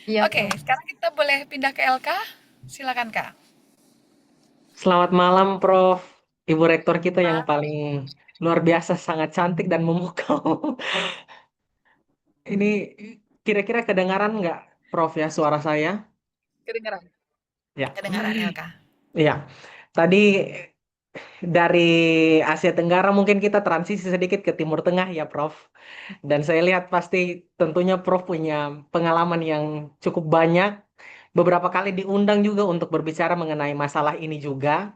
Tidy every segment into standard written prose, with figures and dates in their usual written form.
Iya, Oke, Prof. sekarang kita boleh pindah ke LK. Silakan, Kak. Selamat malam, Prof. Ibu Rektor kita yang Malam. paling luar biasa, sangat cantik dan memukau. Ini kira-kira kedengaran nggak, Prof ya, suara saya? Kedengaran. Ya, Kedengaran, LK. iya. Tadi dari Asia Tenggara mungkin kita transisi sedikit ke Timur Tengah ya, Prof. Dan saya lihat pasti tentunya Prof punya pengalaman yang cukup banyak. Beberapa kali diundang juga untuk berbicara mengenai masalah ini juga.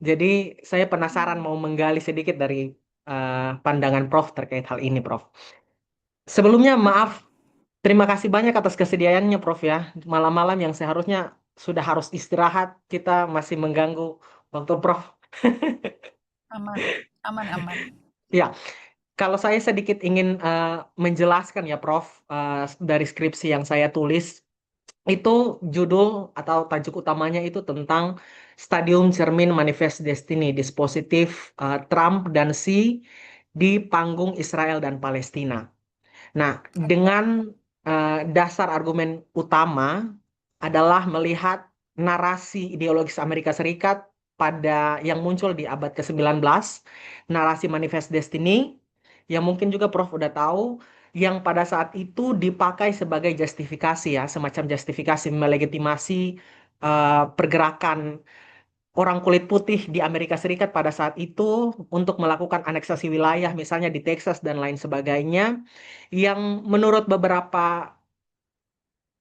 Jadi saya penasaran mau menggali sedikit dari pandangan Prof terkait hal ini, Prof. Sebelumnya maaf, Oke. terima kasih banyak atas kesediaannya, Prof ya. Malam-malam yang seharusnya sudah harus istirahat, kita masih mengganggu waktu Prof. Aman. Aman, aman. Ya, kalau saya sedikit ingin menjelaskan ya, Prof, dari skripsi yang saya tulis, itu judul atau tajuk utamanya itu tentang Stadium Cermin Manifest Destiny, Dispositif Trump dan Xi di panggung Israel dan Palestina. Nah, Oke. dengan dasar argumen utama adalah melihat narasi ideologis Amerika Serikat pada yang muncul di abad ke-19, narasi Manifest Destiny, yang mungkin juga Prof udah tahu, yang pada saat itu dipakai sebagai justifikasi ya, semacam justifikasi melegitimasi pergerakan orang kulit putih di Amerika Serikat pada saat itu untuk melakukan aneksasi wilayah, misalnya di Texas dan lain sebagainya, yang menurut beberapa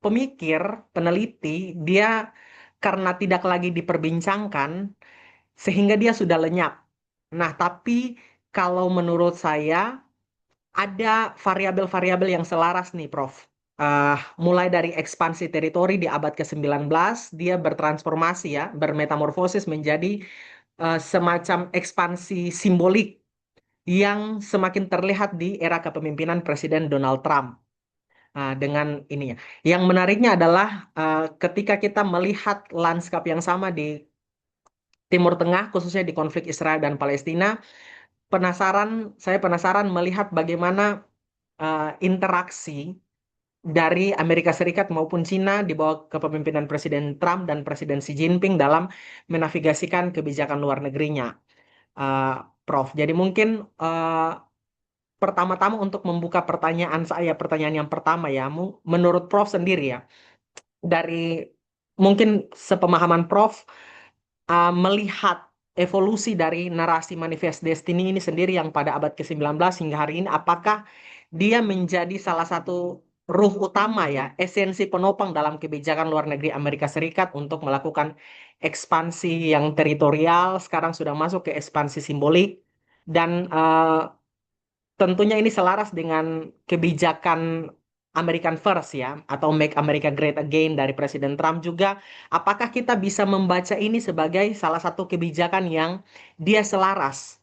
pemikir, peneliti, dia karena tidak lagi diperbincangkan, sehingga dia sudah lenyap. Nah, tapi kalau menurut saya, ada variabel-variabel yang selaras nih, Prof. Mulai dari ekspansi teritori di abad ke-19, dia bertransformasi ya, bermetamorfosis menjadi semacam ekspansi simbolik yang semakin terlihat di era kepemimpinan Presiden Donald Trump. Dengan ininya. Yang menariknya adalah ketika kita melihat lanskap yang sama di Timur Tengah, khususnya di konflik Israel dan Palestina, saya penasaran melihat bagaimana interaksi dari Amerika Serikat maupun Cina di bawah kepemimpinan Presiden Trump dan Presiden Xi Jinping dalam menavigasikan kebijakan luar negerinya, uh, Prof. Jadi mungkin pertama-tama untuk membuka pertanyaan saya, pertanyaan yang pertama ya, menurut Prof sendiri ya, dari mungkin sepemahaman Prof, melihat evolusi dari narasi Manifest Destiny ini sendiri yang pada abad ke-19 hingga hari ini, apakah dia menjadi salah satu ruh utama ya, esensi penopang dalam kebijakan luar negeri Amerika Serikat untuk melakukan ekspansi yang teritorial, sekarang sudah masuk ke ekspansi simbolik, dan tentunya ini selaras dengan kebijakan American First ya, atau Make America Great Again dari Presiden Trump juga. Apakah kita bisa membaca ini sebagai salah satu kebijakan yang dia selaras?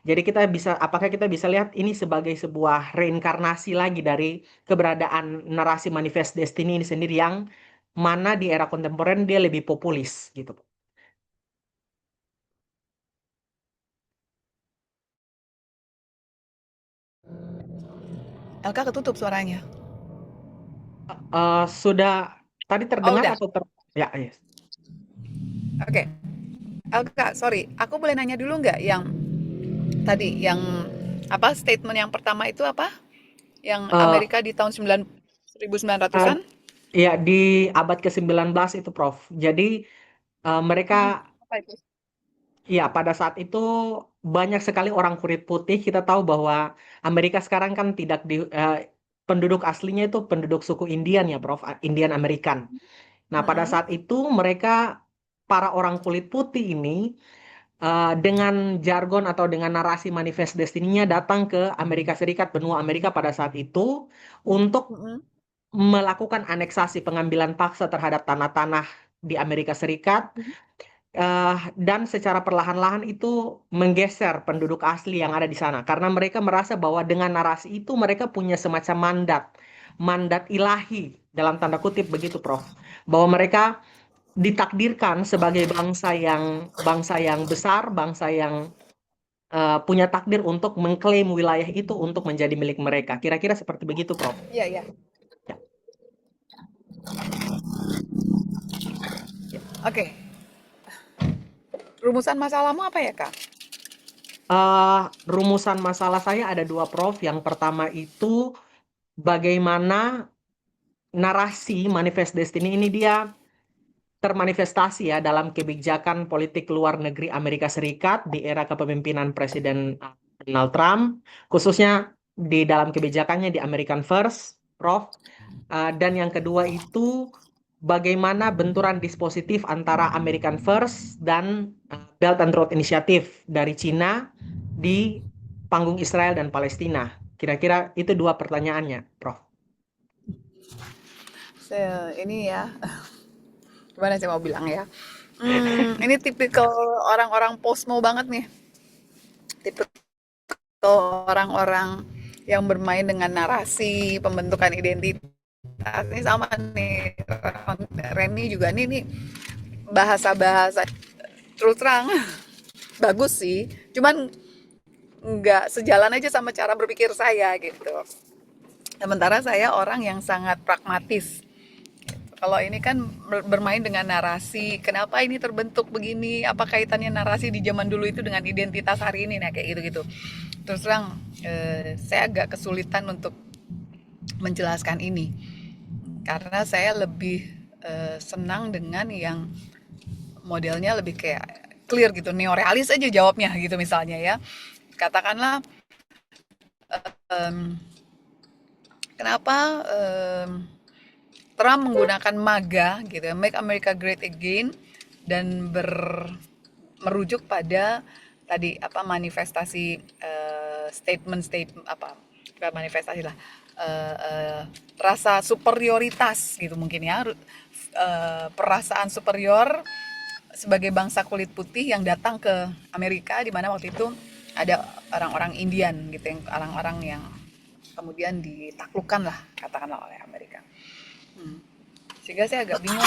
Jadi apakah kita bisa lihat ini sebagai sebuah reinkarnasi lagi dari keberadaan narasi Manifest Destiny ini sendiri yang mana di era kontemporer dia lebih populis gitu. LK ketutup suaranya. Sudah tadi Oh, terdengar udah. atau ya, yes. Oke. LK, sorry. Aku boleh nanya dulu nggak yang tadi, yang apa statement yang pertama itu apa? Yang Eh, Amerika di tahun 1900-an? eh, Ya, di abad ke-19 itu, Prof. Jadi, mereka, Apa itu? ya, pada saat itu banyak sekali orang kulit putih. Kita tahu bahwa Amerika sekarang kan tidak penduduk aslinya itu penduduk suku Indian ya, Prof. Indian American. Nah, pada Mm-mm. saat itu mereka, para orang kulit putih ini, dengan jargon atau dengan narasi Manifest Destiny-nya datang ke Amerika Serikat, benua Amerika pada saat itu, untuk Mm-mm. melakukan aneksasi pengambilan paksa terhadap tanah-tanah di Amerika Serikat, dan secara perlahan-lahan itu menggeser penduduk asli yang ada di sana karena mereka merasa bahwa dengan narasi itu mereka punya semacam mandat ilahi dalam tanda kutip begitu, Prof, bahwa mereka ditakdirkan sebagai bangsa yang besar, bangsa yang punya takdir untuk mengklaim wilayah itu untuk menjadi milik mereka. Kira-kira seperti begitu, Prof. Iya, iya. Ya. Oke, rumusan masalahmu apa ya, Kak? Rumusan masalah saya ada dua, Prof. Yang pertama itu bagaimana narasi manifest destiny ini dia termanifestasi ya dalam kebijakan politik luar negeri Amerika Serikat di era kepemimpinan Presiden Donald Trump, khususnya di dalam kebijakannya di American First, Prof. Dan yang kedua itu bagaimana benturan dispositif antara American First dan Belt and Road Initiative dari Cina di panggung Israel dan Palestina. Kira-kira itu dua pertanyaannya, Prof. Ini ya, gimana sih mau bilang ya? Ini tipikal orang-orang posmo banget nih. Tipikal orang-orang yang bermain dengan narasi, pembentukan identitas. Ini sama nih, Reni juga nih bahasa-bahasa terus terang bagus sih. Cuman nggak sejalan aja sama cara berpikir saya gitu. Sementara saya orang yang sangat pragmatis. Kalau ini kan bermain dengan narasi, kenapa ini terbentuk begini, apa kaitannya narasi di zaman dulu itu dengan identitas hari ini, nah kayak gitu-gitu. Terus terang, saya agak kesulitan untuk menjelaskan ini, karena saya lebih senang dengan yang modelnya lebih kayak clear gitu, neorealis aja jawabnya gitu misalnya ya. Katakanlah, em, kenapa Trump menggunakan MAGA gitu ya, Make America Great Again, dan merujuk pada tadi apa manifestasi statement apa bukan manifestasi lah, eh, eh, rasa superioritas gitu mungkin ya, perasaan superior sebagai bangsa kulit putih yang datang ke Amerika, di mana waktu itu ada orang-orang Indian gitu, yang orang-orang yang kemudian ditaklukkan lah katakanlah oleh Amerika. Sehingga saya agak bingung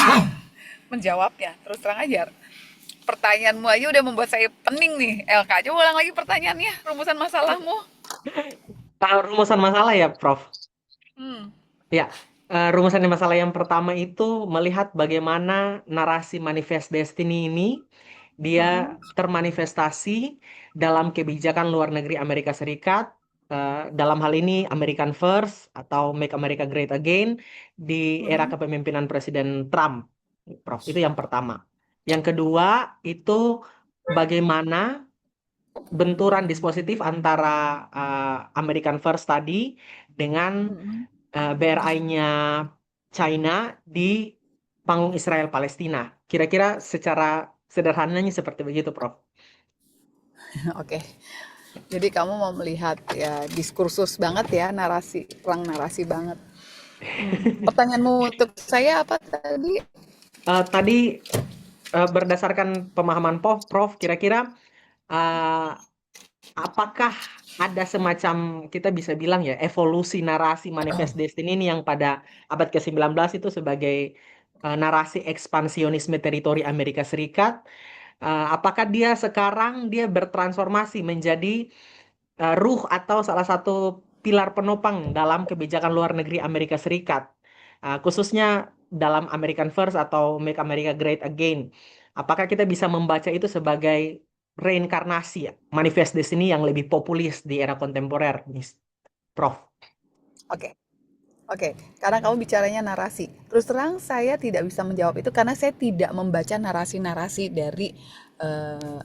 menjawabnya. Terus terang aja, pertanyaanmu aja udah membuat saya pening nih. LK, coba ulang lagi pertanyaannya, rumusan masalahmu. Kalau rumusan masalah ya, Prof. Hmm. Ya, rumusan masalah yang pertama itu melihat bagaimana narasi manifest destiny ini dia Mm-mm. termanifestasi dalam kebijakan luar negeri Amerika Serikat, dalam hal ini American First atau Make America Great Again di era Mm-mm. kepemimpinan Presiden Trump, Prof. Itu yang pertama. Yang kedua itu bagaimana benturan dispositif antara American First tadi dengan Mm-mm. BRI-nya China di panggung Israel Palestina. Kira-kira secara sederhananya seperti begitu, Prof. Oke. Jadi kamu mau melihat ya diskursus banget ya, narasi, perang narasi banget. Pertanyaanmu untuk saya apa tadi? Tadi berdasarkan pemahaman Prof, kira-kira eh, apakah ada semacam kita bisa bilang ya evolusi narasi manifest destiny ini yang pada abad ke-19 itu sebagai narasi ekspansionisme teritori Amerika Serikat. Apakah dia sekarang dia bertransformasi menjadi ruh atau salah satu pilar penopang dalam kebijakan luar negeri Amerika Serikat, khususnya dalam American First atau Make America Great Again. Apakah kita bisa membaca itu sebagai reinkarnasi ya, manifest destiny yang lebih populis di era kontemporer, Prof? Oke. Oke, karena kamu bicaranya narasi. Terus terang saya tidak bisa menjawab itu karena saya tidak membaca narasi-narasi dari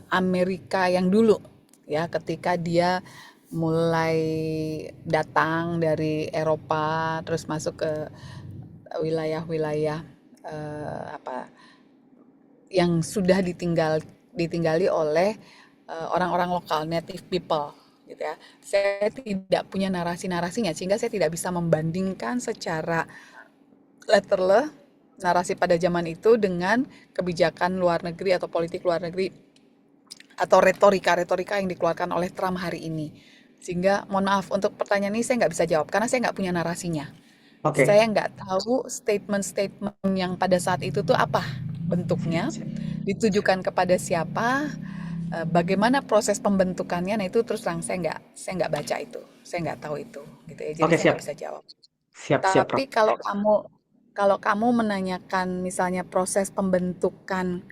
Amerika yang dulu. Ya, ketika dia mulai datang dari Eropa terus masuk ke wilayah-wilayah apa yang sudah ditinggali oleh orang-orang lokal, native people gitu ya. Saya tidak punya narasi-narasinya sehingga saya tidak bisa membandingkan secara letterleh narasi pada zaman itu dengan kebijakan luar negeri atau politik luar negeri atau retorika-retorika yang dikeluarkan oleh Trump hari ini. Sehingga mohon maaf untuk pertanyaan ini saya nggak bisa jawab karena saya nggak punya narasinya. Oke. Saya nggak tahu statement-statement yang pada saat itu tuh apa bentuknya, ditujukan kepada siapa, bagaimana proses pembentukannya. Nah itu terus terang saya nggak baca itu, saya nggak tahu itu, gitu ya. Jadi Oke, saya siap. nggak bisa jawab. Siap, siap, Tapi Prof. kalau kalau kamu menanyakan misalnya proses pembentukan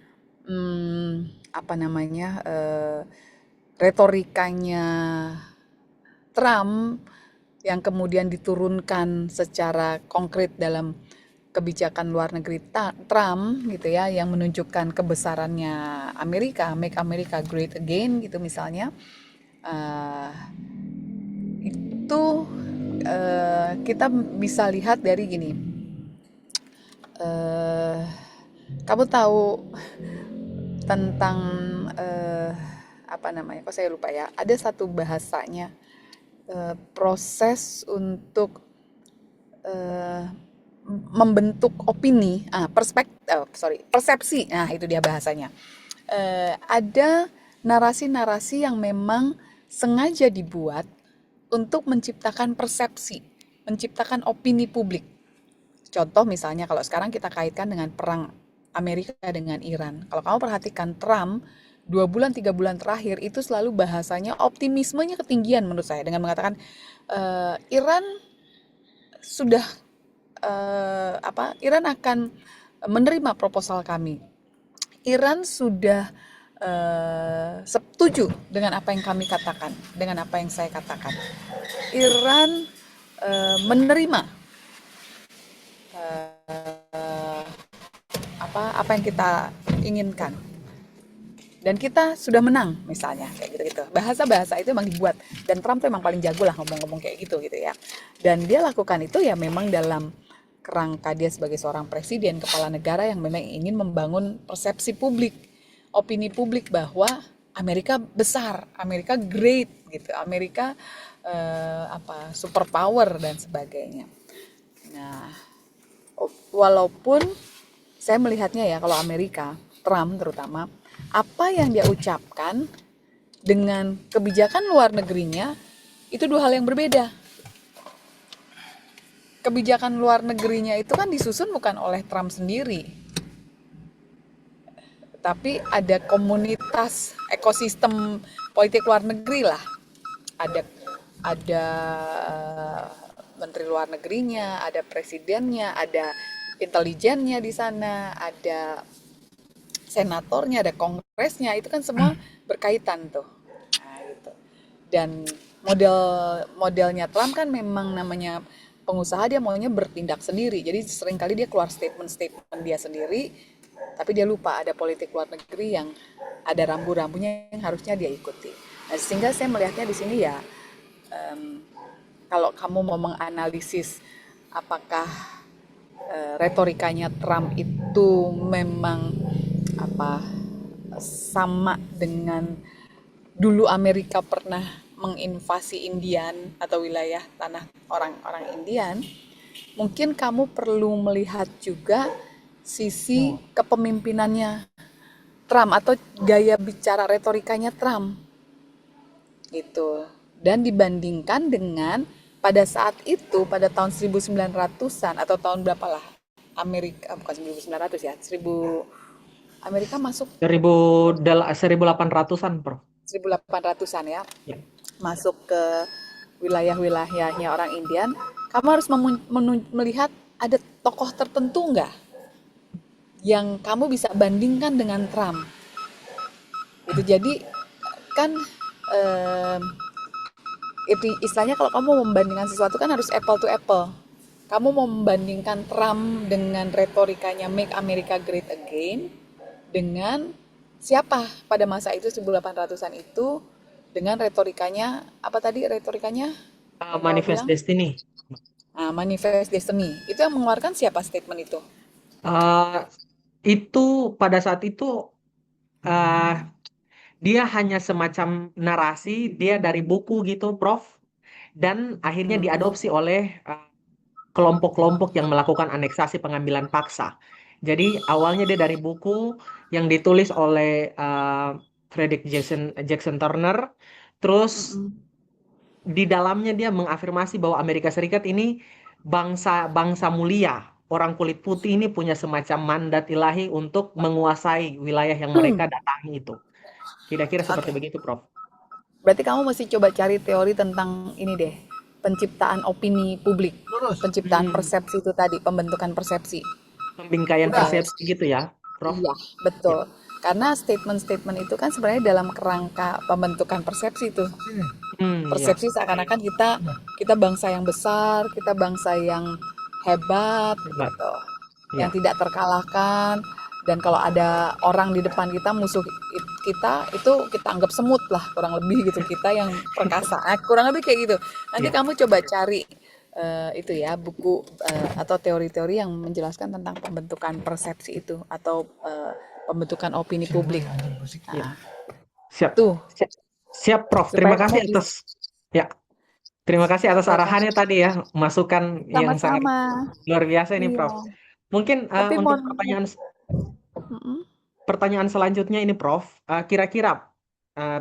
apa namanya retorikanya Trump yang kemudian diturunkan secara konkret dalam kebijakan luar negeri Trump gitu ya, yang menunjukkan kebesarannya Amerika, Make America Great Again gitu misalnya. Eh, itu kita bisa lihat dari gini. eh Kamu tahu tentang eh, apa namanya? Kok saya lupa ya. Ada satu bahasanya, proses untuk eh, membentuk opini, persepsi. Nah, itu dia bahasanya. Ada narasi-narasi yang memang sengaja dibuat untuk menciptakan persepsi, menciptakan opini publik. Contoh misalnya kalau sekarang kita kaitkan dengan perang Amerika dengan Iran. Kalau kamu perhatikan Trump, 2 bulan 3 bulan terakhir itu selalu bahasanya optimismenya ketinggian menurut saya dengan mengatakan Iran sudah Iran akan menerima proposal kami. Iran sudah setuju dengan apa yang kami katakan, dengan apa yang saya katakan. Iran menerima eh, apa yang kita inginkan dan kita sudah menang misalnya kayak gitu-gitu. Bahasa-bahasa itu memang dibuat dan Trump tuh emang paling jago lah ngomong-ngomong kayak gitu gitu ya. Dan dia lakukan itu ya memang dalam kerangka dia sebagai seorang presiden kepala negara yang memang ingin membangun persepsi publik, opini publik bahwa Amerika besar, Amerika great gitu, Amerika superpower dan sebagainya. Nah, walaupun saya melihatnya ya kalau Amerika, Trump terutama, apa yang dia ucapkan dengan kebijakan luar negerinya itu dua hal yang berbeda. Kebijakan luar negerinya itu kan disusun bukan oleh Trump sendiri, tapi ada komunitas ekosistem politik luar negeri lah. Ada menteri luar negerinya, ada presidennya, ada intelijennya di sana, ada senatornya, ada kongresnya, itu kan semua berkaitan tuh. Nah, gitu. Dan modelnya Trump kan memang namanya pengusaha, dia maunya bertindak sendiri. Jadi seringkali dia keluar statement dia sendiri, tapi dia lupa ada politik luar negeri yang ada rambu-rambunya yang harusnya dia ikuti. Nah, sehingga saya melihatnya di sini ya, kalau kamu mau menganalisis apakah retorikanya Trump itu memang apa sama dengan dulu Amerika pernah menginvasi Indian atau wilayah tanah orang-orang Indian, mungkin kamu perlu melihat juga sisi kepemimpinannya Trump atau gaya bicara retorikanya Trump gitu. Dan dibandingkan dengan pada saat itu pada tahun 1900-an atau tahun berapa lah Amerika bukan 1900 ya 1000 Amerika masuk 1800-an, Prof. 1800-an ya Ya. masuk ke wilayah-wilayahnya orang Indian, kamu harus melihat ada tokoh tertentu nggak yang kamu bisa bandingkan dengan Trump. Itu jadi kan eh, istilahnya kalau kamu membandingkan sesuatu kan harus apple to apple. Kamu mau membandingkan Trump dengan retorikanya Make America Great Again dengan siapa pada masa itu 1800-an itu dengan retorikanya apa tadi retorikanya yang kamu Manifest bilang Destiny. Manifest Destiny itu yang mengeluarkan siapa statement itu? Uh, itu pada saat itu uh, dia hanya semacam narasi, dia dari buku gitu, Prof. Dan akhirnya Hmm. diadopsi oleh kelompok-kelompok yang melakukan aneksasi pengambilan paksa. Jadi awalnya dia dari buku yang ditulis oleh Frederick Jackson Turner, terus Mm-mm. di dalamnya dia mengafirmasi bahwa Amerika Serikat ini bangsa mulia. Orang kulit putih ini punya semacam mandat ilahi untuk menguasai wilayah yang mereka datangi itu. Kira-kira seperti Oke, begitu, Prof. berarti kamu mesti coba cari teori tentang ini deh, penciptaan opini publik, penciptaan Hmm, persepsi itu tadi, pembentukan persepsi. pembingkaian Eh, persepsi gitu ya, Prof. iya, Ya. betul. Karena statement-statement itu kan sebenarnya dalam kerangka pembentukan persepsi tuh. Ya, Persepsi seakan-akan kita bangsa yang besar, kita bangsa yang hebat hebat. gitu, yang Ya, tidak terkalahkan. Dan kalau ada orang di depan kita, musuh kita, itu kita anggap semut lah, kurang lebih gitu. Kita yang perkasa, kurang lebih kayak gitu. Nanti ya. kamu coba cari itu ya, buku atau teori-teori yang menjelaskan tentang pembentukan persepsi itu, atau pembentukan opini publik. Ya. Nah, Siap. tuh Siap, siap, Prof. supaya Terima kamu kasih bisa, atas ya, terima kasih atas supaya kamu arahannya tadi ya, masukan yang sangat sama-sama. luar biasa ini, Iya. Prof. Mungkin Tapi untuk mau, mm-mm, pertanyaan selanjutnya ini, Prof. Kira-kira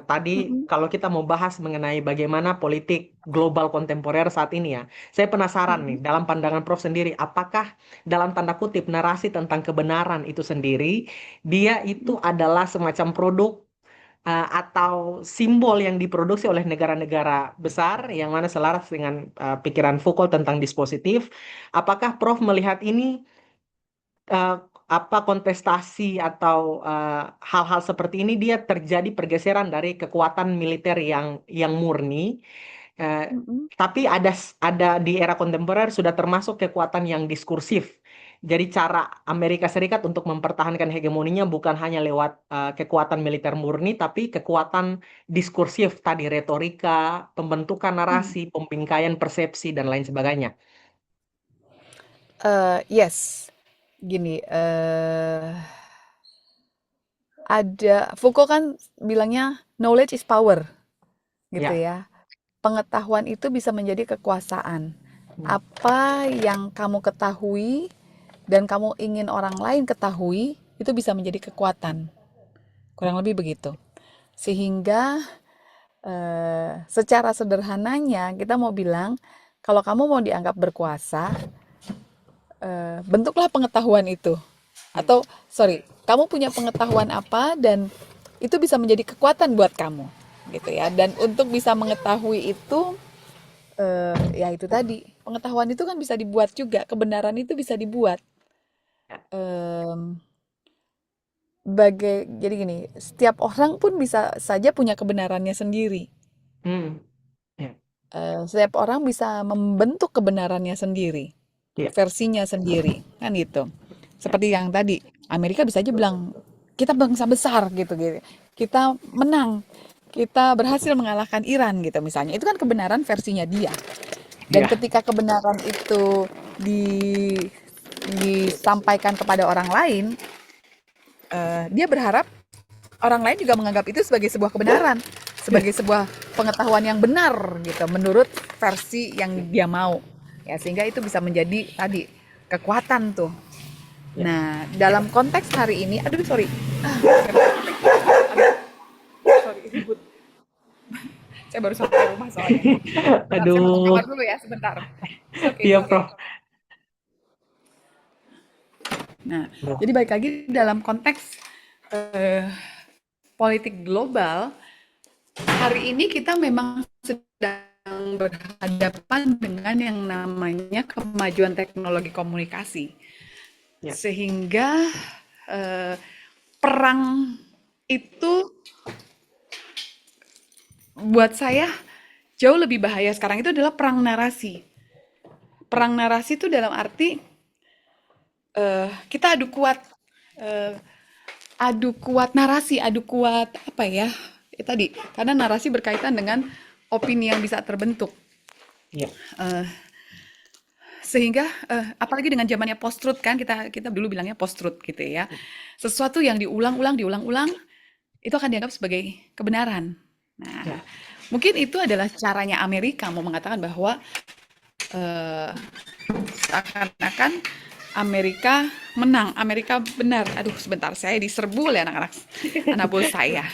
tadi mm-mm, kalau kita mau bahas mengenai bagaimana politik global kontemporer saat ini ya, saya penasaran nih, mm-mm, dalam pandangan Prof sendiri, apakah dalam tanda kutip narasi tentang kebenaran itu sendiri, dia itu mm-mm. adalah semacam produk atau simbol yang diproduksi oleh negara-negara besar yang mana selaras dengan pikiran Foucault tentang dispositif. Apakah Prof melihat ini eh, apa kontestasi atau hal-hal seperti ini dia terjadi pergeseran dari kekuatan militer yang murni, eh, Mm-mm. tapi ada di era kontemporer sudah termasuk kekuatan yang diskursif. Jadi cara Amerika Serikat untuk mempertahankan hegemoninya bukan hanya lewat kekuatan militer murni, tapi kekuatan diskursif tadi retorika, pembentukan narasi, pembingkaian persepsi dan lain sebagainya. Yes, gini, ada Foucault kan bilangnya knowledge is power, gitu Ya. ya. Pengetahuan itu bisa menjadi kekuasaan. Hmm. Apa yang kamu ketahui dan kamu ingin orang lain ketahui, itu bisa menjadi kekuatan. Kurang lebih begitu. Sehingga secara sederhananya kita mau bilang, kalau kamu mau dianggap berkuasa, bentuklah pengetahuan itu. Hmm. Atau, sorry, kamu punya pengetahuan apa dan itu bisa menjadi kekuatan buat kamu. Gitu ya. Dan untuk bisa mengetahui itu, ya itu tadi, pengetahuan itu kan bisa dibuat juga, kebenaran itu bisa dibuat. Ya. Em, jadi gini, setiap orang pun bisa saja punya kebenarannya sendiri. Hmm. Ya. Setiap orang bisa membentuk kebenarannya sendiri, Ya. versinya sendiri, kan gitu. Seperti yang tadi, Amerika bisa aja bilang, kita bangsa besar gitu, gitu. Kita menang, kita berhasil mengalahkan Iran gitu misalnya. Itu kan kebenaran versinya dia. Dan Ya. ketika kebenaran itu disampaikan kepada orang lain, dia berharap orang lain juga menganggap itu sebagai sebuah kebenaran, sebagai sebuah pengetahuan yang benar gitu, menurut versi yang dia mau. Ya, sehingga itu bisa menjadi tadi kekuatan tuh. Ya. Nah, dalam konteks hari ini, aduh sorry, sorry ribut. Saya baru sampai rumah soalnya. Bentar, saya masuk Aduh, kamar dulu ya, sebentar. It's iya, okay. Prof. Nah, Nah, jadi balik lagi dalam konteks eh, politik global, hari ini kita memang sedang berhadapan dengan yang namanya kemajuan teknologi komunikasi. ya. Sehingga eh, perang itu buat saya jauh lebih bahaya sekarang itu adalah perang narasi. Ya. Perang narasi itu dalam arti kita eh, adu kuat narasi, adu kuat apa ya? Tadi karena narasi berkaitan dengan opini yang bisa terbentuk. Ya. Eh, Sehingga apalagi dengan zamannya post truth kan, kita kita dulu bilangnya post truth gitu ya. Sesuatu yang diulang-ulang itu akan dianggap sebagai kebenaran. Ya. Nah, mungkin itu adalah caranya Amerika mau mengatakan bahwa eh, seakan-akan Amerika menang, Amerika benar. Aduh, sebentar, saya diserbu oleh anak-anak anak bos saya.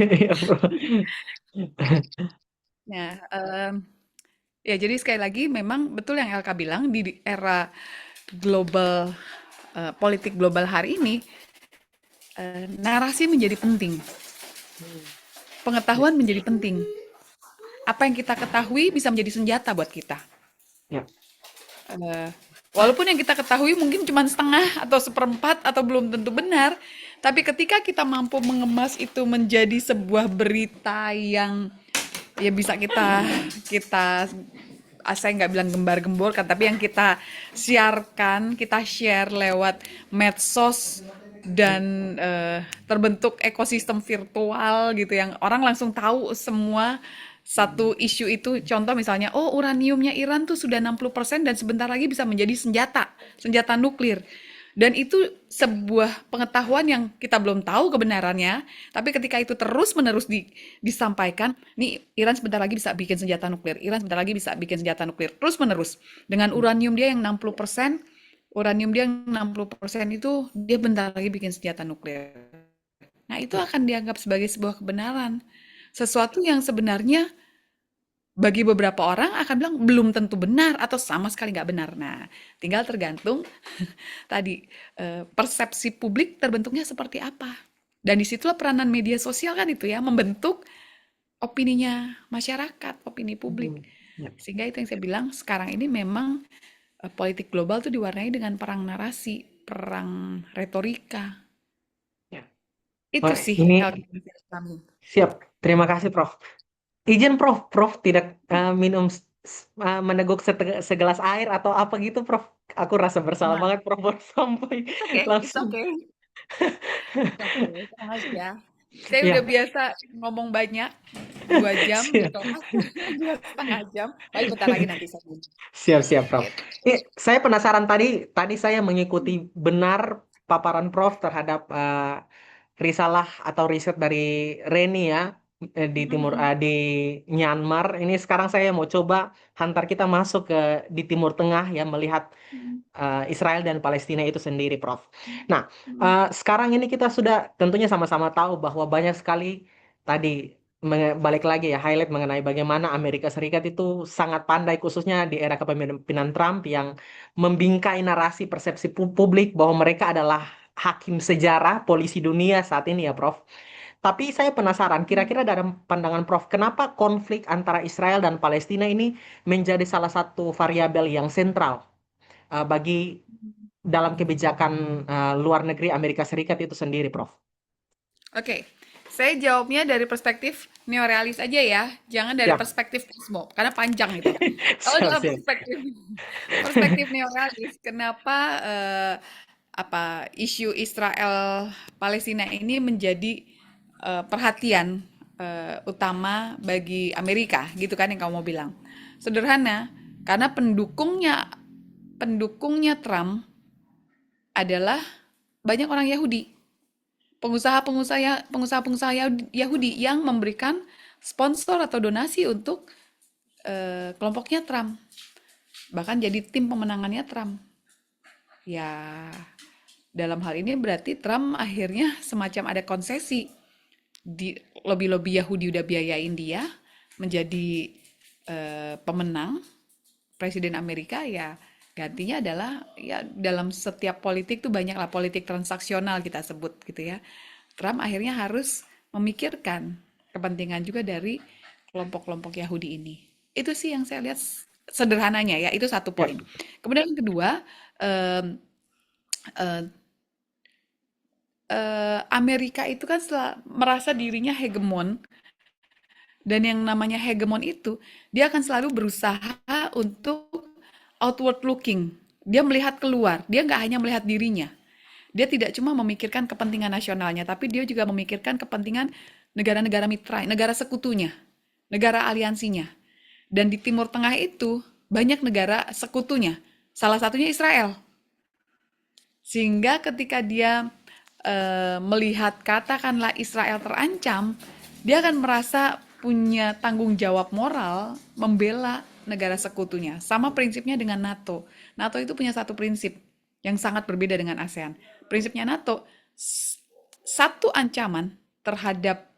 Ya, Prof. Nah, ya jadi sekali lagi memang betul yang Elka bilang, di era global, politik global hari ini, narasi menjadi penting, Hmm. Ya. pengetahuan menjadi penting. apa yang kita ketahui bisa menjadi senjata buat kita. Ya. Eh, Walaupun yang kita ketahui mungkin cuma setengah atau seperempat atau belum tentu benar, tapi ketika kita mampu mengemas itu menjadi sebuah berita yang ya bisa kita saya nggak bilang gembar-gemborkan, tapi yang kita siarkan, kita share lewat medsos dan terbentuk ekosistem virtual gitu yang orang langsung tahu semua satu isu itu. Contoh misalnya, oh uraniumnya Iran tuh sudah 60% dan sebentar lagi bisa menjadi senjata nuklir. Dan itu sebuah pengetahuan yang kita belum tahu kebenarannya, tapi ketika itu terus-menerus disampaikan, nih Iran sebentar lagi bisa bikin senjata nuklir, Iran sebentar lagi bisa bikin senjata nuklir, terus-menerus. Dengan uranium dia yang 60%, uranium dia yang 60% itu dia bentar lagi bikin senjata nuklir. Nah, itu akan dianggap sebagai sebuah kebenaran. Sesuatu yang sebenarnya bagi beberapa orang akan bilang belum tentu benar atau sama sekali nggak benar. Nah, tinggal tergantung tadi persepsi publik terbentuknya seperti apa. Dan disitulah peranan media sosial kan itu ya, membentuk opininya masyarakat, opini publik. Ya. Sehingga itu yang saya bilang sekarang ini memang politik global tuh diwarnai dengan perang narasi, perang retorika. Ya. Itu Wah, sih ini kalau kita kami. siap. Terima kasih, Prof. Izin, Prof. Prof tidak minum meneguk segelas air atau apa gitu, Prof. Aku rasa bersalah Nah, banget, Prof. Baru sampai it's langsung. okay. Oke, tenang aja. Saya udah Ya, biasa ngomong banyak, 2 jam di siap. kelas, 2,5 jam. Paling bentar lagi nanti saya bunyi. Siap, siap, Prof. Gitu. Saya penasaran tadi saya mengikuti benar paparan Prof terhadap risalah atau riset dari Reni ya di timur Mm-mm. di Myanmar. Ini sekarang saya mau coba hantar kita masuk ke di Timur Tengah ya melihat Mm-mm. Israel dan Palestina itu sendiri, Prof. Nah, Mm-mm. sekarang ini kita sudah tentunya sama-sama tahu bahwa banyak sekali tadi balik lagi ya highlight mengenai bagaimana Amerika Serikat itu sangat pandai khususnya di era kepemimpinan Trump yang membingkai narasi persepsi publik bahwa mereka adalah hakim sejarah polisi dunia saat ini ya, Prof. Tapi saya penasaran, kira-kira dalam pandangan Prof, kenapa konflik antara Israel dan Palestina ini menjadi salah satu variabel yang sentral bagi dalam kebijakan luar negeri Amerika Serikat itu sendiri, Prof? Oke, saya jawabnya dari perspektif neorealis aja ya, jangan dari Siap, perspektif Ismo, karena panjang itu. Kalau siap, dalam siap. perspektif perspektif neorealis, kenapa isu Israel Palestina ini menjadi perhatian utama bagi Amerika, gitu kan yang kamu mau bilang. Sederhana, karena pendukungnya Trump adalah banyak orang Yahudi, pengusaha-pengusaha Yahudi yang memberikan sponsor atau donasi untuk kelompoknya Trump, bahkan jadi tim pemenangannya Trump. Ya, dalam hal ini berarti Trump akhirnya semacam ada konsesi di lobby-lobby Yahudi udah biayain dia menjadi pemenang presiden Amerika, ya gantinya adalah ya dalam setiap politik tuh banyaklah politik transaksional kita sebut gitu ya. Trump akhirnya harus memikirkan kepentingan juga dari kelompok-kelompok Yahudi ini. Itu sih yang saya lihat sederhananya ya, itu satu Ya, poin. Kemudian yang kedua, em, eh, Amerika itu kan merasa dirinya hegemon, dan yang namanya hegemon itu dia akan selalu berusaha untuk outward looking. Dia melihat keluar, dia nggak hanya melihat dirinya. Dia tidak cuma memikirkan kepentingan nasionalnya, tapi dia juga memikirkan kepentingan negara-negara mitra, negara sekutunya, negara aliansinya. Dan di Timur Tengah itu banyak negara sekutunya, salah satunya Israel. Sehingga ketika dia melihat katakanlah Israel terancam, dia akan merasa punya tanggung jawab moral membela negara sekutunya. Sama prinsipnya dengan NATO. NATO itu punya satu prinsip yang sangat berbeda dengan ASEAN. Prinsipnya NATO, satu ancaman terhadap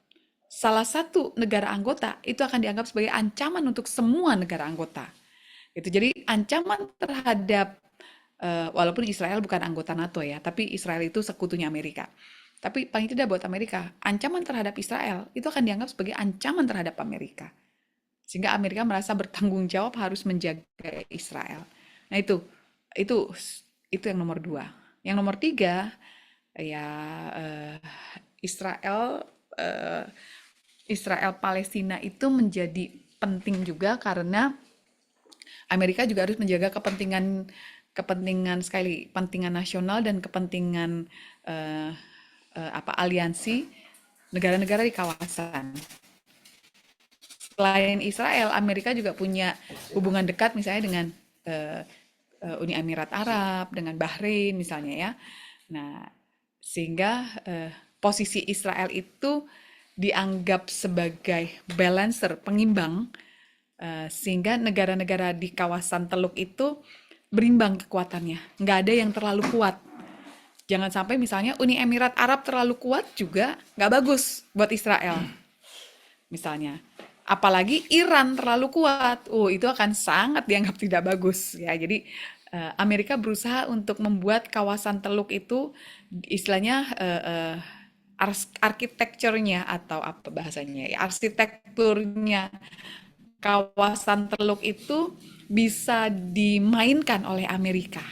salah satu negara anggota itu akan dianggap sebagai ancaman untuk semua negara anggota. Itu jadi ancaman terhadap walaupun Israel bukan anggota NATO ya, tapi Israel itu sekutunya Amerika. Tapi paling tidak buat Amerika, ancaman terhadap Israel itu akan dianggap sebagai ancaman terhadap Amerika. Sehingga Amerika merasa bertanggung jawab harus menjaga Israel. Nah itu itu yang nomor dua. Yang nomor tiga ya eh, Israel eh, Israel Palestina itu menjadi penting juga karena Amerika juga harus menjaga kepentingan kepentingan sekali kepentingan nasional dan kepentingan eh, apa aliansi negara-negara di kawasan. Selain Israel, Amerika juga punya hubungan dekat misalnya dengan eh, Uni Emirat Arab, dengan Bahrain misalnya ya. Nah, sehingga posisi Israel itu dianggap sebagai balancer, pengimbang, sehingga negara-negara di kawasan Teluk itu berimbang kekuatannya. Nggak ada yang terlalu kuat. Jangan sampai misalnya Uni Emirat Arab terlalu kuat juga nggak bagus buat Israel misalnya. Apalagi Iran terlalu kuat, itu akan sangat dianggap tidak bagus ya. Jadi Amerika berusaha untuk membuat kawasan Teluk itu istilahnya arsitekturnya atau apa bahasanya ya, arsitekturnya kawasan Teluk itu bisa dimainkan oleh Amerika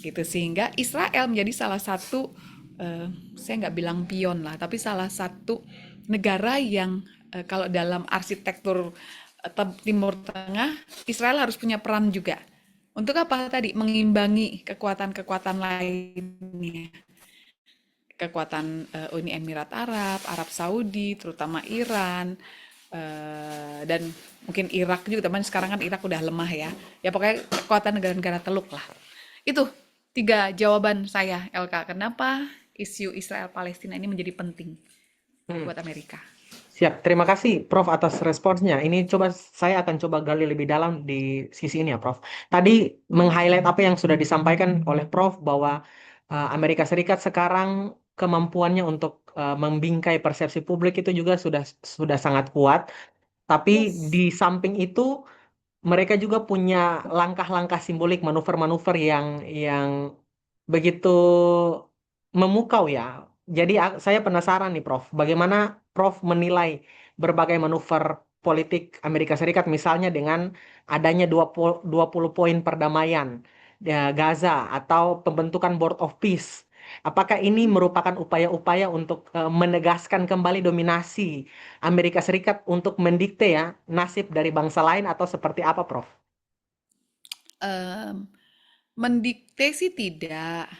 gitu sehingga Israel menjadi salah satu saya nggak bilang pion lah tapi salah satu negara yang kalau dalam arsitektur Timur Tengah Israel harus punya peran juga untuk apa tadi mengimbangi kekuatan-kekuatan lainnya kekuatan Uni Emirat Arab, Arab Saudi, terutama Iran, dan mungkin Irak juga, teman sekarang kan Irak udah lemah ya. Ya pokoknya kekuatan negara-negara Teluk lah. Itu tiga jawaban saya, LK. Kenapa isu Israel Palestina ini menjadi penting Hmm. buat Amerika? Siap, terima kasih Prof atas responsnya. Ini saya akan coba gali lebih dalam di sisi ini ya Prof. Tadi meng-highlight apa yang sudah disampaikan oleh Prof bahwa Amerika Serikat sekarang kemampuannya untuk membingkai persepsi publik itu juga sudah sangat kuat. Tapi Yes. di samping itu mereka juga punya langkah-langkah simbolik, manuver-manuver yang begitu memukau ya. Jadi saya penasaran nih Prof, bagaimana Prof menilai berbagai manuver politik Amerika Serikat misalnya dengan adanya 20 poin perdamaian Gaza atau pembentukan Board of Peace. Apakah ini merupakan upaya-upaya untuk menegaskan kembali dominasi Amerika Serikat untuk mendikte ya nasib dari bangsa lain atau seperti apa, Prof? Em, Mendikte sih tidak,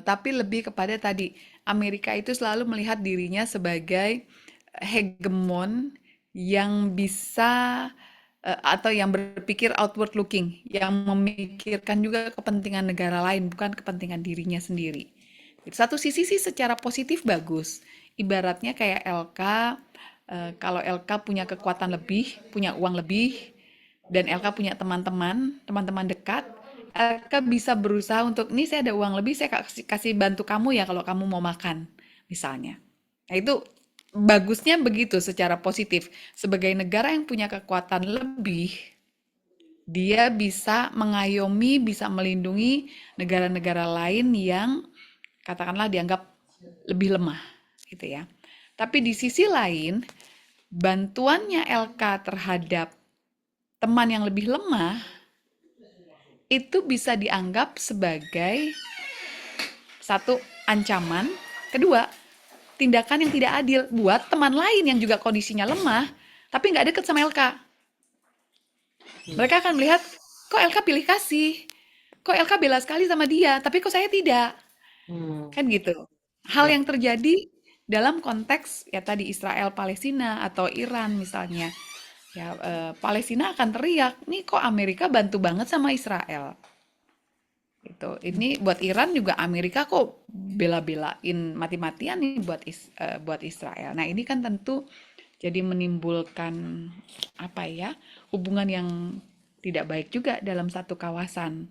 tapi lebih kepada tadi, Amerika itu selalu melihat dirinya sebagai hegemon yang bisa atau yang berpikir outward looking, yang memikirkan juga kepentingan negara lain, bukan kepentingan dirinya sendiri. Di satu sisi sih secara positif bagus. Ibaratnya kayak LK, kalau LK punya kekuatan lebih, punya uang lebih, dan LK punya teman-teman, teman-teman dekat, LK bisa berusaha untuk, nih saya ada uang lebih, saya kasih bantu kamu ya kalau kamu mau makan, misalnya. Nah itu bagusnya begitu secara positif. Sebagai negara yang punya kekuatan lebih, dia bisa mengayomi, bisa melindungi negara-negara lain yang katakanlah dianggap lebih lemah, gitu ya. Tapi di sisi lain, bantuannya LK terhadap teman yang lebih lemah itu bisa dianggap sebagai satu ancaman, kedua tindakan yang tidak adil buat teman lain yang juga kondisinya lemah, tapi nggak deket sama LK. Hmm. Mereka akan melihat, kok LK pilih kasih, kok LK bela sekali sama dia, tapi kok saya tidak, Hmm. kan gitu. Hal Ya. yang terjadi dalam konteks ya tadi Israel Palestina atau Iran misalnya, ya Palestina akan teriak, nih kok Amerika bantu banget sama Israel. Gitu. Ini buat Iran juga Amerika kok bela-belain mati-matian nih buat Israel. Nah, ini kan tentu jadi menimbulkan apa ya? Hubungan yang tidak baik juga dalam satu kawasan.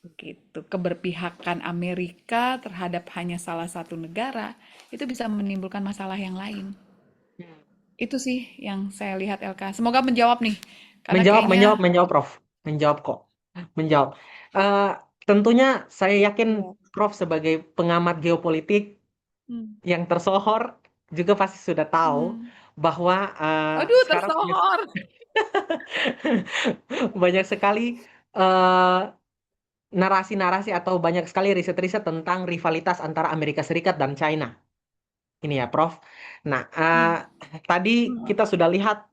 Gitu. Keberpihakan Amerika terhadap hanya salah satu negara itu bisa menimbulkan masalah yang lain. Hmm. Itu sih yang saya lihat LK. Semoga menjawab nih. Karena Menjawab, menjawab, kayaknya menjawab, Prof. Menjawab kok. Menjawab. Eh, tentunya saya yakin ya. Prof sebagai pengamat geopolitik Hmm. yang tersohor juga pasti sudah tahu Hmm. bahwa Aduh, sekarang tersohor. banyak sekali eh, narasi-narasi atau banyak sekali riset-riset tentang rivalitas antara Amerika Serikat dan China. Ini ya, Prof. Nah, Hmm. tadi kita sudah lihat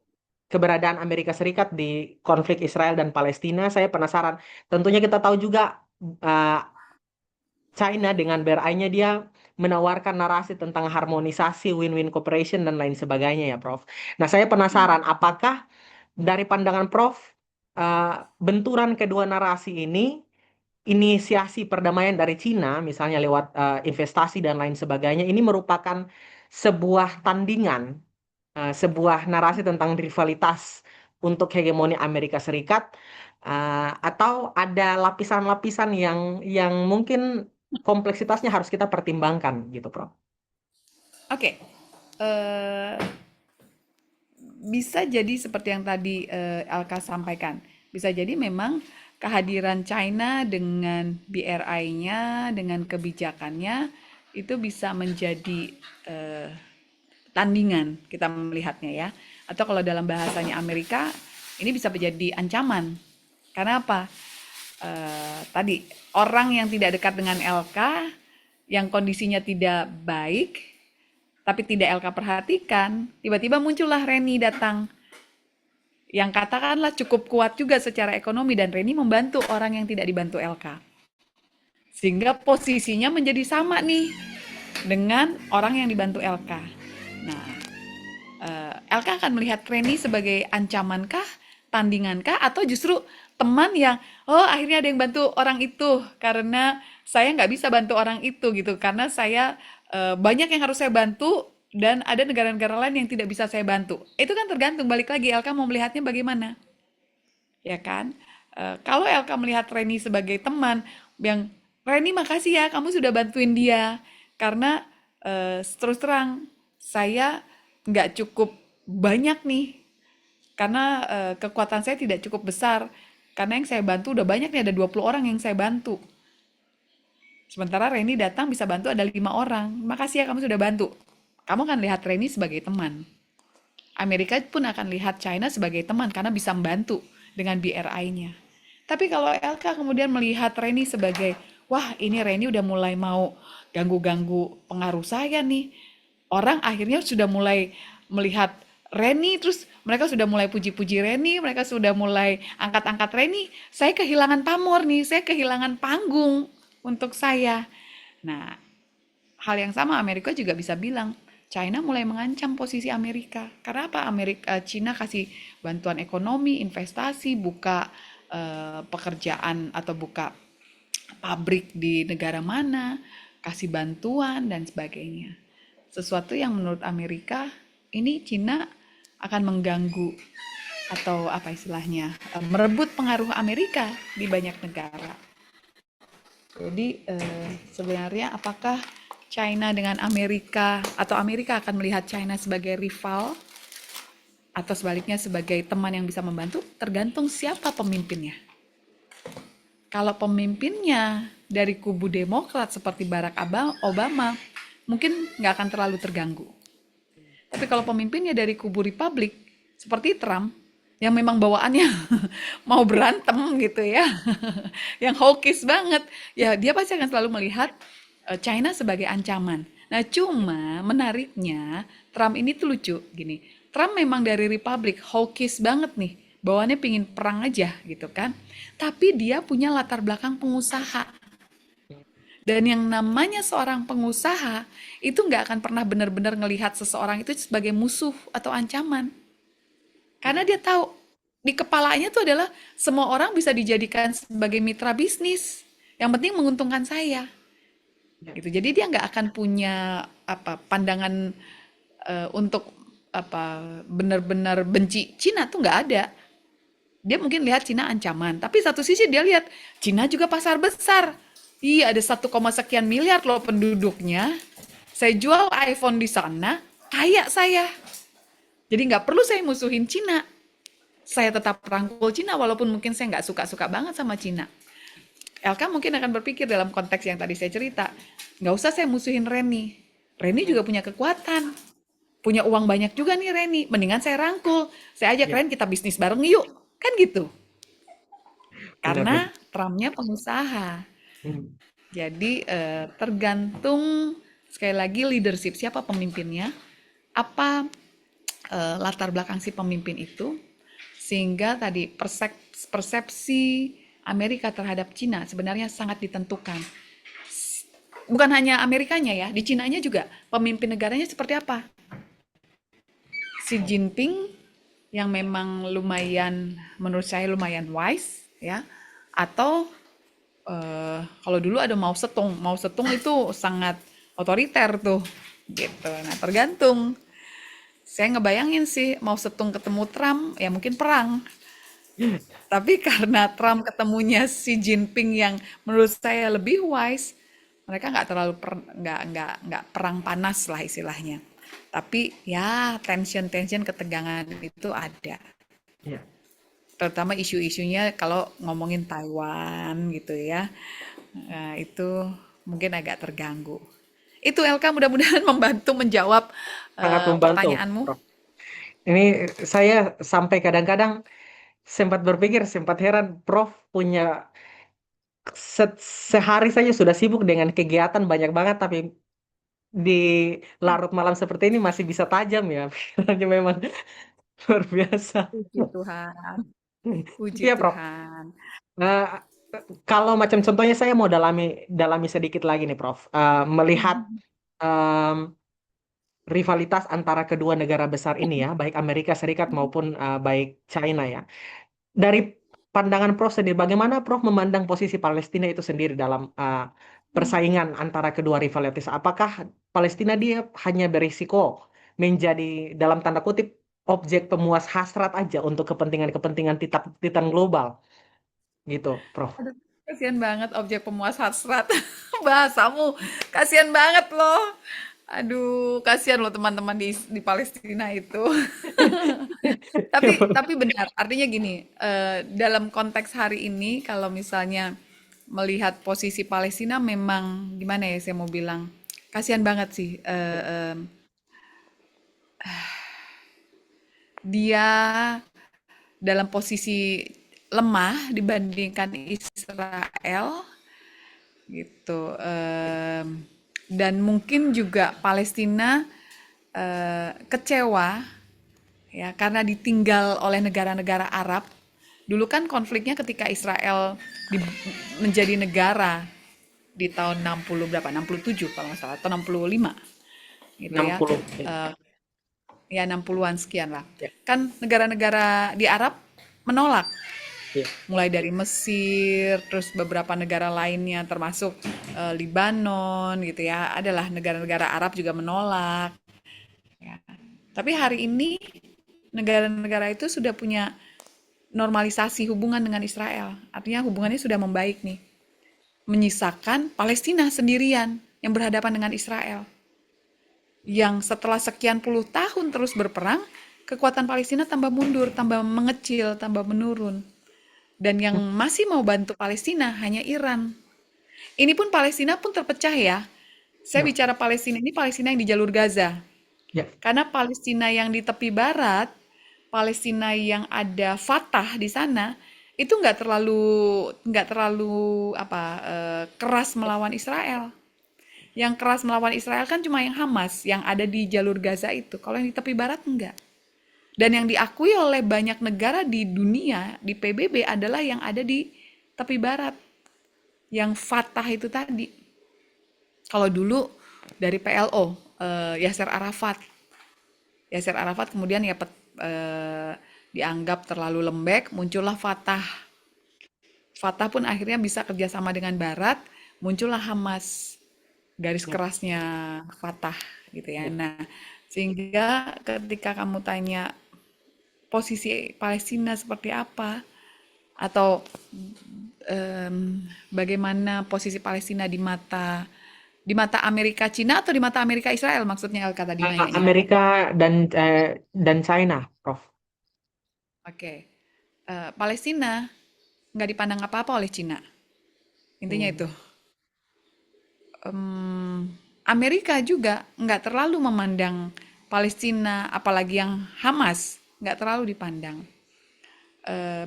keberadaan Amerika Serikat di konflik Israel dan Palestina. Saya penasaran. Tentunya kita tahu juga eh, China dengan berai-nya dia menawarkan narasi tentang harmonisasi, win-win cooperation, dan lain sebagainya ya, Prof. Nah, saya penasaran, apakah dari pandangan Prof, eh, benturan kedua narasi ini, inisiasi perdamaian dari Cina, misalnya lewat investasi dan lain sebagainya, ini merupakan sebuah tandingan, sebuah narasi tentang rivalitas untuk hegemoni Amerika Serikat, atau ada lapisan-lapisan yang mungkin kompleksitasnya harus kita pertimbangkan gitu, Prof. Oke, eh, bisa jadi seperti yang tadi Elka sampaikan. Bisa jadi memang kehadiran China dengan BRI-nya, dengan kebijakannya, itu bisa menjadi eh, tandingan kita melihatnya ya. Atau kalau dalam bahasanya Amerika, ini bisa menjadi ancaman. Karena apa? Tadi orang yang tidak dekat dengan LK, yang kondisinya tidak baik, tapi tidak LK perhatikan, tiba-tiba muncullah Reni datang yang katakanlah cukup kuat juga secara ekonomi dan Reni membantu orang yang tidak dibantu LK. Sehingga posisinya menjadi sama nih dengan orang yang dibantu LK. Nah, LK akan melihat Reni sebagai ancamankah, tandingankah, atau justru teman yang, oh akhirnya ada yang bantu orang itu, karena saya nggak bisa bantu orang itu gitu, karena saya banyak yang harus saya bantu, dan ada negara-negara lain yang tidak bisa saya bantu. Itu kan tergantung, balik lagi, LK mau melihatnya bagaimana, ya kan? Kalau LK melihat Reni sebagai teman, yang, Reni makasih ya, kamu sudah bantuin dia, karena terus terang, saya nggak cukup banyak nih, karena kekuatan saya tidak cukup besar, karena yang saya bantu udah banyak nih, ada 20 orang yang saya bantu. Sementara Reni datang bisa bantu ada 5 orang. Makasih ya kamu sudah bantu. Kamu akan lihat Reni sebagai teman. Amerika pun akan lihat China sebagai teman karena bisa membantu dengan BRI-nya. Tapi kalau LK kemudian melihat Reni sebagai, wah ini Reni udah mulai mau ganggu-ganggu pengaruh saya nih. Orang akhirnya sudah mulai melihat Reni, terus mereka sudah mulai puji-puji Reni, mereka sudah mulai angkat-angkat Reni. Saya kehilangan pamor nih, saya kehilangan panggung untuk saya. Nah, hal yang sama Amerika juga bisa bilang, China mulai mengancam posisi Amerika. Karena apa? China kasih bantuan ekonomi, investasi, buka pekerjaan atau buka pabrik di negara mana, kasih bantuan dan sebagainya. Sesuatu yang menurut Amerika ini China akan mengganggu atau apa istilahnya, merebut pengaruh Amerika di banyak negara. Jadi sebenarnya apakah China dengan Amerika atau Amerika akan melihat China sebagai rival atau sebaliknya sebagai teman yang bisa membantu, tergantung siapa pemimpinnya. Kalau pemimpinnya dari kubu Demokrat seperti Barack Obama, mungkin nggak akan terlalu terganggu. Tapi kalau pemimpinnya dari kubu Republik seperti Trump, yang memang bawaannya mau berantem gitu ya, yang hawkish banget, ya dia pasti akan selalu melihat China sebagai ancaman. Nah, cuma menariknya Trump ini tuh lucu gini. Trump memang dari Republik, hawkish banget nih. Bawaannya pingin perang aja gitu kan. Tapi dia punya latar belakang pengusaha. Dan yang namanya seorang pengusaha itu nggak akan pernah benar-benar ngelihat seseorang itu sebagai musuh atau ancaman. Karena dia tahu di kepalanya tuh adalah semua orang bisa dijadikan sebagai mitra bisnis. Yang penting menguntungkan saya. Gitu. Jadi dia nggak akan punya apa pandangan untuk apa benar-benar benci Cina tuh nggak ada. Dia mungkin lihat Cina ancaman, tapi satu sisi dia lihat Cina juga pasar besar. Iya, ada 1, sekian miliar loh penduduknya. Saya jual iPhone di sana, kaya saya. Jadi nggak perlu saya musuhin Cina. Saya tetap rangkul Cina walaupun mungkin saya nggak suka-suka banget sama Cina. LK mungkin akan berpikir dalam konteks yang tadi saya cerita, nggak usah saya musuhin Reni. Reni juga punya kekuatan. punya uang banyak juga nih Reni, mendingan saya rangkul, saya ajak Ya, Ren kita bisnis bareng yuk, kan gitu. benar-benar. Karena Trumpnya pengusaha. Hmm. Jadi tergantung sekali lagi leadership siapa pemimpinnya, apa latar belakang si pemimpin itu, sehingga tadi persepsi Amerika terhadap Cina sebenarnya sangat ditentukan. Bukan hanya Amerikanya ya, di Cinanya juga pemimpin negaranya seperti apa. Xi Jinping yang memang lumayan menurut saya lumayan wise ya, atau kalau dulu ada Mao Zedong. Mao Zedong itu sangat otoriter tuh, gitu. Nah, tergantung. Saya ngebayangin sih Mao Zedong ketemu Trump, ya mungkin perang. Tapi karena Trump ketemunya Xi Jinping yang menurut saya lebih wise, mereka nggak terlalu nggak perang panas lah istilahnya. Tapi ya tension-tension ketegangan itu ada. Ya. Terutama isu-isunya kalau ngomongin Taiwan gitu ya. Nah, itu mungkin agak terganggu. Itu Elka mudah-mudahan membantu menjawab Sangat membantu, pertanyaanmu. Prof. Ini saya sampai kadang-kadang sempat berpikir, sempat heran, Prof punya sehari saja sudah sibuk dengan kegiatan banyak banget, tapi di larut malam seperti ini masih bisa tajam ya. Pikirannya memang luar biasa. Puji Tuhan, puji Iya, Prof. Tuhan. Nah, kalau macam contohnya saya mau dalami dalami sedikit lagi nih, Prof. Melihat em, rivalitas antara kedua negara besar ini ya, baik Amerika Serikat maupun baik China ya. Dari pandangan Prof sendiri, bagaimana Prof memandang posisi Palestina itu sendiri dalam persaingan antara kedua rivalitas? Apakah Palestina dia hanya berisiko menjadi dalam tanda kutip objek pemuas hasrat aja untuk kepentingan-kepentingan titan global gitu, Prof? Aduh, kasihan banget objek pemuas hasrat. Bahasamu, kasihan banget loh. Aduh, kasihan loh teman-teman di Palestina itu. Ya, Tapi benar, artinya gini, dalam konteks hari ini kalau misalnya melihat posisi Palestina memang gimana ya saya mau bilang, kasihan banget sih. Dia dalam posisi lemah dibandingkan Israel gitu. Dan mungkin juga Palestina kecewa ya karena ditinggal oleh negara-negara Arab. Dulu kan konfliknya ketika Israel menjadi negara di tahun 60 berapa? 67 kalau nggak salah atau 65 gitu ya. 60. Eh, ya 60-an sekian lah. Ya, Kan negara-negara di Arab menolak, ya, mulai dari Mesir, terus beberapa negara lainnya termasuk Libanon gitu ya. Adalah negara-negara Arab juga menolak ya. Tapi hari ini negara-negara itu sudah punya normalisasi hubungan dengan Israel. Artinya hubungannya sudah membaik nih. Menyisakan Palestina sendirian yang berhadapan dengan Israel. Yang setelah sekian puluh tahun terus berperang, kekuatan Palestina tambah mundur, tambah mengecil, tambah menurun. Dan yang masih mau bantu Palestina hanya Iran. Ini pun Palestina pun terpecah ya. Saya ya, bicara Palestina ini Palestina yang di jalur Gaza. ya, Karena Palestina yang di tepi barat, Palestina yang ada Fatah di sana, itu nggak terlalu apa keras melawan Israel. Yang keras melawan Israel kan cuma yang Hamas yang ada di jalur Gaza itu. Kalau yang di tepi barat enggak. Dan yang diakui oleh banyak negara di dunia, di PBB adalah yang ada di tepi barat. Yang Fatah itu tadi. Kalau dulu dari PLO, Yasser Arafat. Yasser Arafat kemudian ya dianggap terlalu lembek, muncullah Fatah. Fatah pun akhirnya bisa kerjasama dengan Barat, muncullah Hamas, garis ya, kerasnya Fatah gitu ya. ya. Nah, sehingga ketika kamu tanya posisi Palestina seperti apa, atau bagaimana posisi Palestina di mata Amerika Cina atau di mata Amerika Israel maksudnya Elka tadi nanyanya. Amerika dan China, Prof. Oke. Palestina nggak dipandang apa-apa oleh Cina. Intinya itu. Hmm. Amerika juga nggak terlalu memandang Palestina, apalagi yang Hamas, nggak terlalu dipandang.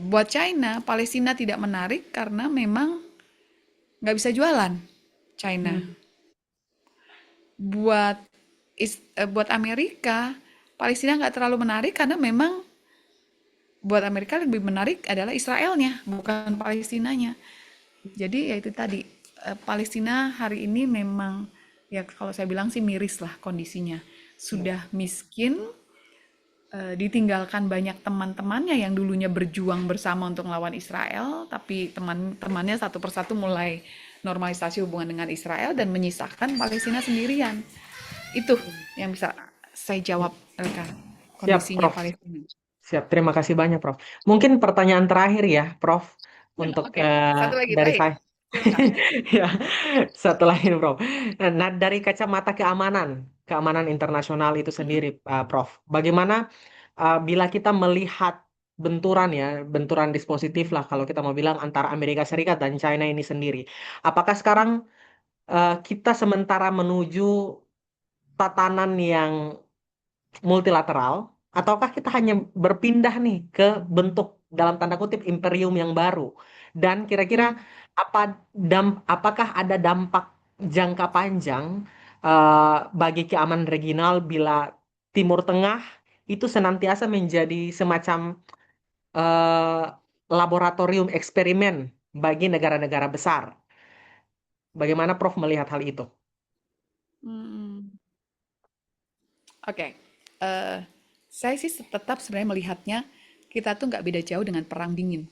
Buat China, Palestina tidak menarik karena memang nggak bisa jualan China. Hmm. Buat buat Amerika, Palestina nggak terlalu menarik karena memang buat Amerika lebih menarik adalah Israelnya, bukan Palestinanya. Jadi ya itu tadi, Palestina hari ini memang ya kalau saya bilang sih miris lah kondisinya. Sudah miskin, ditinggalkan banyak teman-temannya yang dulunya berjuang bersama untuk melawan Israel, tapi teman-temannya satu persatu mulai normalisasi hubungan dengan Israel dan menyisakan Palestina sendirian. Itu yang bisa saya jawab, Elka, Siap, kondisinya Prof. Palestina. Siap, terima kasih banyak, Prof. Mungkin pertanyaan terakhir ya, Prof, Ya, untuk oke. Satu lagi, dari baik. saya. Silakan. Ya, satu lagi, Prof. Nah, dari kacamata keamanan, keamanan internasional itu sendiri, Prof. Bagaimana bila kita melihat benturan ya, benturan dispositif lah kalau kita mau bilang antara Amerika Serikat dan China ini sendiri. Apakah sekarang kita sementara menuju tatanan yang multilateral, ataukah kita hanya berpindah nih ke bentuk dalam tanda kutip imperium yang baru? Dan kira-kira Hmm. apakah ada dampak jangka panjang bagi keamanan regional bila Timur Tengah itu senantiasa menjadi semacam eh, laboratorium eksperimen bagi negara-negara besar? Bagaimana Prof melihat hal itu? Hmm. Oke, eh, saya sih tetap sebenarnya melihatnya kita tuh nggak beda jauh dengan perang dingin.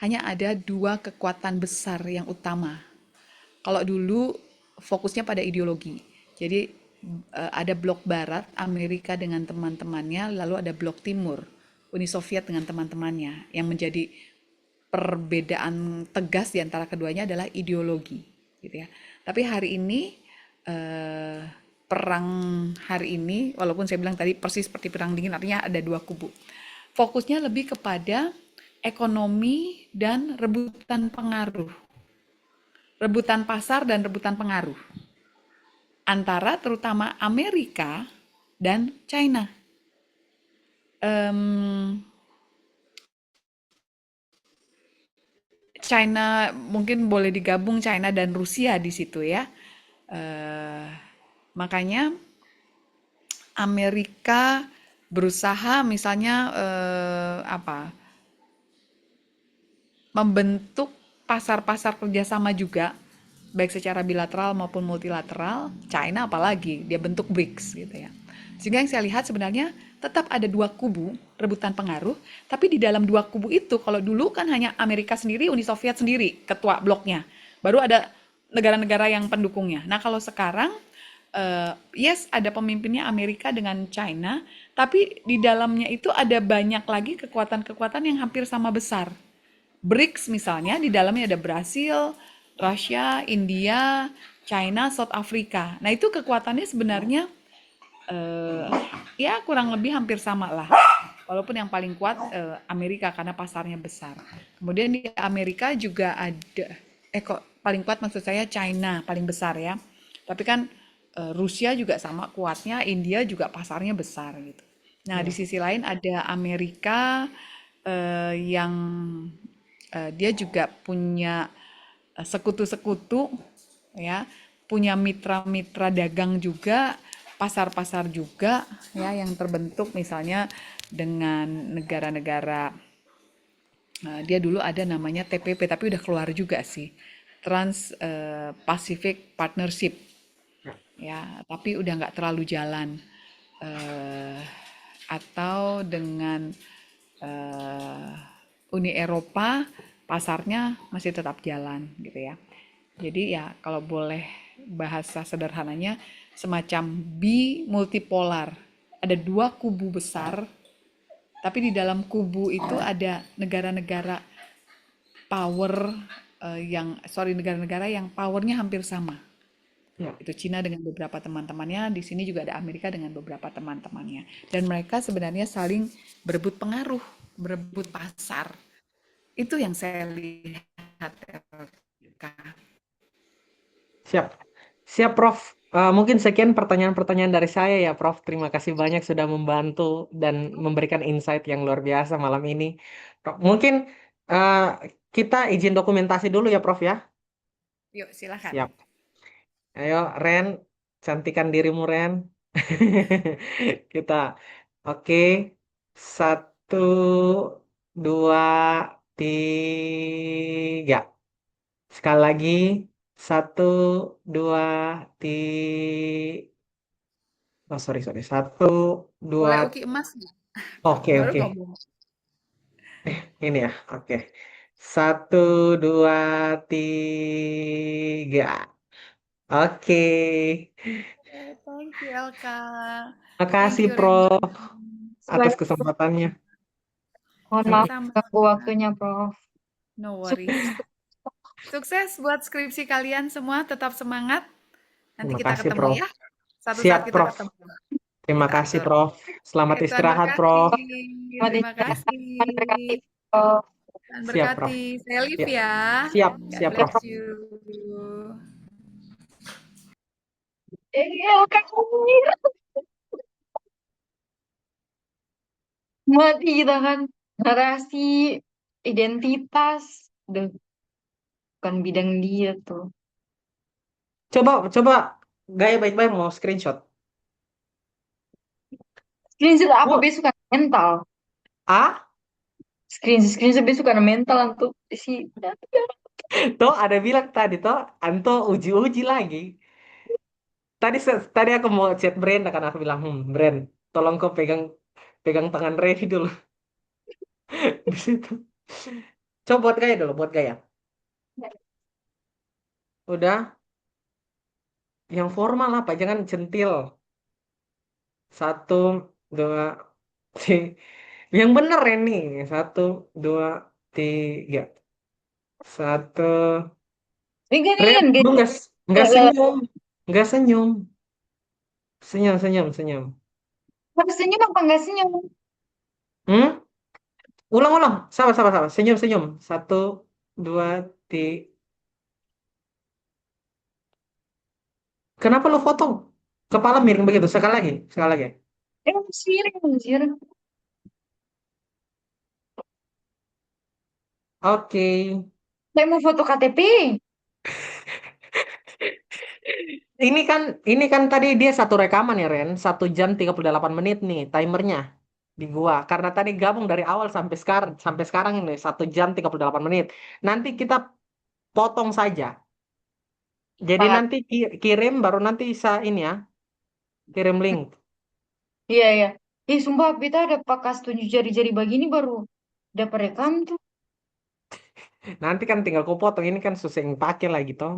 Hanya ada dua kekuatan besar yang utama. Kalau dulu fokusnya pada ideologi, jadi ada blok Barat, Amerika dengan teman-temannya, lalu ada blok Timur, Uni Soviet dengan teman-temannya. Yang menjadi perbedaan tegas di antara keduanya adalah ideologi, gitu ya. Tapi hari ini eh, perang hari ini, walaupun saya bilang tadi persis seperti perang dingin, artinya ada dua kubu. Fokusnya lebih kepada ekonomi dan rebutan pengaruh, rebutan pasar dan rebutan pengaruh antara terutama Amerika dan China. Em, China mungkin boleh digabung China dan Rusia di situ ya. Eh, Makanya Amerika berusaha misalnya membentuk pasar-pasar kerjasama juga, baik secara bilateral maupun multilateral. China apalagi, dia bentuk BRICS gitu ya. Sehingga yang saya lihat sebenarnya tetap ada dua kubu rebutan pengaruh, tapi di dalam dua kubu itu, kalau dulu kan hanya Amerika sendiri, Uni Soviet sendiri, ketua bloknya. Baru ada negara-negara yang pendukungnya. Nah kalau sekarang, yes ada pemimpinnya Amerika dengan China, tapi di dalamnya itu ada banyak lagi kekuatan-kekuatan yang hampir sama besar. BRICS misalnya di dalamnya ada Brasil, Rusia, India, China, South Africa. Nah itu kekuatannya sebenarnya eh, ya kurang lebih hampir sama lah. Walaupun yang paling kuat Amerika karena pasarnya besar. Kemudian di Amerika juga ada, kok paling kuat maksud saya China paling besar ya. Tapi kan Rusia juga sama kuatnya, India juga pasarnya besar gitu. Nah di Ya. sisi lain ada Amerika yang dia juga punya sekutu-sekutu ya, punya mitra-mitra dagang juga, pasar-pasar juga ya yang terbentuk misalnya dengan negara-negara dia dulu ada namanya TPP tapi udah keluar juga sih. Trans Pacific Partnership ya, tapi udah nggak terlalu jalan. Eh, atau dengan eh, Uni Eropa pasarnya masih tetap jalan gitu ya. Jadi ya kalau boleh bahasa sederhananya semacam multipolar. Ada dua kubu besar, tapi di dalam kubu itu ada negara-negara power negara-negara yang powernya hampir sama. Ya. Itu Cina dengan beberapa teman-temannya, di sini juga ada Amerika dengan beberapa teman-temannya. Dan mereka sebenarnya saling berebut pengaruh, berebut pasar. Itu yang saya lihat, Elka. Siap. Siap, Prof. Mungkin sekian pertanyaan-pertanyaan dari saya ya, Prof. Terima kasih banyak sudah membantu dan memberikan insight yang luar biasa malam ini. Prof, mungkin eh, kita izin dokumentasi dulu ya, Prof ya. Yuk, silakan. Siap. Ayo, Ren, cantikan dirimu, Ren. Kita, oke. Satu, dua, tiga. Sekali lagi. Satu, dua, tiga. Oh, sorry, sorry. Satu, Boleh dua. uki emas nggak? Oke, Baru oke. ngomong. Ini ya, oke. Satu, dua, tiga. Oke. Thank you, Elka. Thank Makasih, you, Ren. Prof, atas kesempatannya. Mohon maaf Sama-sama. ganggu waktunya, Prof. No worries. Sukses. Sukses buat skripsi kalian semua. Tetap semangat. Nanti Terima kita kasih, ketemu Prof. ya. Satu Siap, saat kita Prof. ketemu. Terima Kita kasih, atur. Prof. Selamat Oke, Tuhan istirahat, berkati. Prof. Selamat Terima istirahat. kasih. Tuhan berkati, Prof. Tuhan Siap, Prof. berkati. Saya Liv Ya. ya. Siap, God siap, Ya, Prof. bless Prof. you. Kak. Mati kita kan. Narasi, identitas. Udah bukan bidang dia tuh. Coba, coba gaya baik-baik mau screenshot. Screenshot apa Oh, besok kan mental. ah, Screenshot besok kan mental untuk si. toh ada bilang tadi toh, Anto uji-uji lagi. Tadi aku mau chat Brenda kan aku bilang, Brand, tolong kau pegang pegang tangan Revi dulu di situ. Coba buat gaya dulu, buat gaya. Udah, yang formal apa? Jangan centil. Satu, dua, tiga. Yang bener ini. Satu, dua, tiga. Satu. Ren, Gantian, lu gantian. nggak senyum, nggak senyum, senyum, senyum, senyum. Harus senyum apa nggak senyum? Hmm? Ulang, ulang. Sabar, sabar, sabar. Senyum, senyum. Satu, dua, tiga. Kenapa lu foto? Kepala miring begitu. Sekali lagi, sekali lagi. Siring, siring. Oke. Saya mau foto KTP. Ini kan tadi dia satu rekaman ya, Ren. 1 jam 38 menit nih timernya di gua. Karena tadi gabung dari awal sampai sekarang ini 1 jam 38 menit. Nanti kita potong saja. Jadi Sepakat. nanti kirim baru nanti bisa ini ya, kirim link. Iya, iya. Sumpah, kita ada pakas 7 jari-jari begini baru dapat rekam tuh. Nanti kan tinggal ku potong ini kan susah yang pakai lagi toh.